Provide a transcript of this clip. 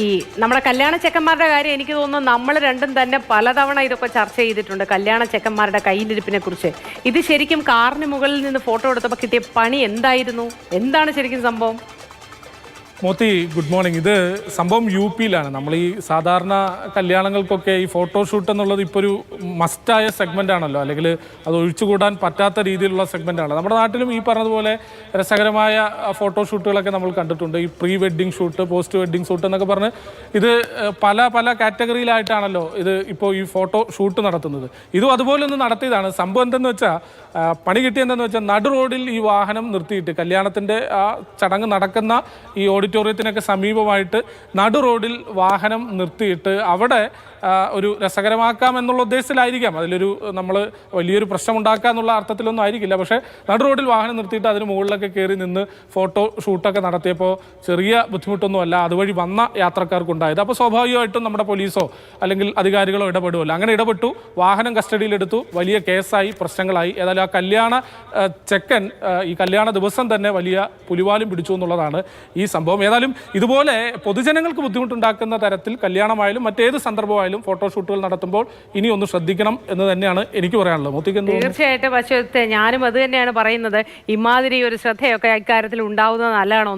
ഈ നമ്മുടെ കല്യാണ ചെക്കന്മാരുടെ കാര്യം എനിക്ക് തോന്നുന്നു നമ്മൾ രണ്ടും തന്നെ പലതവണ ഇതൊക്കെ ചർച്ച ചെയ്തിട്ടുണ്ട്. കല്യാണ ചെക്കന്മാരുടെ കയ്യിലിരിപ്പിനെ കുറിച്ച്. ഇത് ശരിക്കും കാറിന് മുകളിൽ നിന്ന് ഫോട്ടോ എടുത്തപ്പോൾ കിട്ടിയ പണി എന്തായിരുന്നു? എന്താണ് ശരിക്കും സംഭവം? Moti, good morning. ഇത് സംഭവം UP-യിലാണ്. നമ്മൾ ഈ സാധാരണ കല്യാണങ്ങൾക്കൊക്കെ ഈ ഫോട്ടോഷൂട്ട് എന്നുള്ളത് ഇപ്പോൾ ഒരു മസ്റ്റായ സെഗ്മെൻ്റ് ആണല്ലോ, അല്ലെങ്കിൽ അത് ഒഴിച്ചുകൂടാൻ പറ്റാത്ത രീതിയിലുള്ള സെഗ്മെൻ്റ് ആണ്. നമ്മുടെ നാട്ടിലും ഈ പറഞ്ഞതുപോലെ രസകരമായ ഫോട്ടോഷൂട്ടുകളൊക്കെ നമ്മൾ കണ്ടിട്ടുണ്ട്. ഈ pre wedding shoot, post wedding shoot എന്നൊക്കെ പറഞ്ഞ് ഇത് പല പല കാറ്റഗറിയിലായിട്ടാണല്ലോ ഇത് ഇപ്പോൾ ഈ ഫോട്ടോ ഷൂട്ട് നടത്തുന്നത്. ഇതും അതുപോലെ ഒന്ന് നടത്തിയതാണ്. സംഭവം എന്തെന്ന് വെച്ചാൽ, പണി കിട്ടിയെന്തെന്ന് വെച്ചാൽ, നടു റോഡിൽ ഈ വാഹനം നിർത്തിയിട്ട് കല്യാണത്തിൻ്റെ ആ ചടങ്ങ് നടക്കുന്ന ഈ ഓഡിറ്റോറിയത്തിനൊക്കെ സമീപമായിട്ട് നടു റോഡിൽ വാഹനം നിർത്തിയിട്ട് അവിടെ ഒരു രസകരമാക്കാമെന്നുള്ള ഉദ്ദേശത്തിലായിരിക്കാം. അതിലൊരു നമ്മൾ വലിയൊരു പ്രശ്നമുണ്ടാക്കുക എന്നുള്ള അർത്ഥത്തിലൊന്നും ആയിരിക്കില്ല. പക്ഷേ നടു റോഡിൽ വാഹനം നിർത്തിയിട്ട് അതിന് മുകളിലൊക്കെ കയറി നിന്ന് ഫോട്ടോ ഷൂട്ടൊക്കെ നടത്തിയപ്പോൾ ചെറിയ ബുദ്ധിമുട്ടൊന്നുമല്ല അതുവഴി വന്ന യാത്രക്കാർക്കുണ്ടായത്. അപ്പോൾ സ്വാഭാവികമായിട്ടും നമ്മുടെ പോലീസോ അല്ലെങ്കിൽ അധികാരികളോ ഇടപെടുമല്ലോ. അങ്ങനെ ഇടപെട്ടു, വാഹനം കസ്റ്റഡിയിലെടുത്തു, വലിയ കേസായി, പ്രശ്നങ്ങളായി. ഏതായാലും ആ കല്യാണ ചെക്കൻ ഈ കല്യാണ ദിവസം തന്നെ വലിയ പുലിവാലും പിടിച്ചു എന്നുള്ളതാണ് ഈ സംഭവം. ഏതായാലും ഇതുപോലെ പൊതുജനങ്ങൾക്ക് ബുദ്ധിമുട്ടുണ്ടാക്കുന്ന തരത്തിൽ കല്യാണമായാലും മറ്റേത് സന്ദർഭമായാലും ഫോട്ടോഷൂട്ടുകൾ നടത്തുമ്പോൾ ഇനി ഒന്ന് ശ്രദ്ധിക്കണം എന്ന് തന്നെയാണ് എനിക്ക് പറയാനുള്ളത്. തീർച്ചയായിട്ടും. പക്ഷേ ഞാനും അത് തന്നെയാണ് പറയുന്നത്. ഇമാതിരി ഒരു ശ്രദ്ധയൊക്കെ ഇക്കാര്യത്തിൽ ഉണ്ടാവുന്നത് നല്ലതാണ്.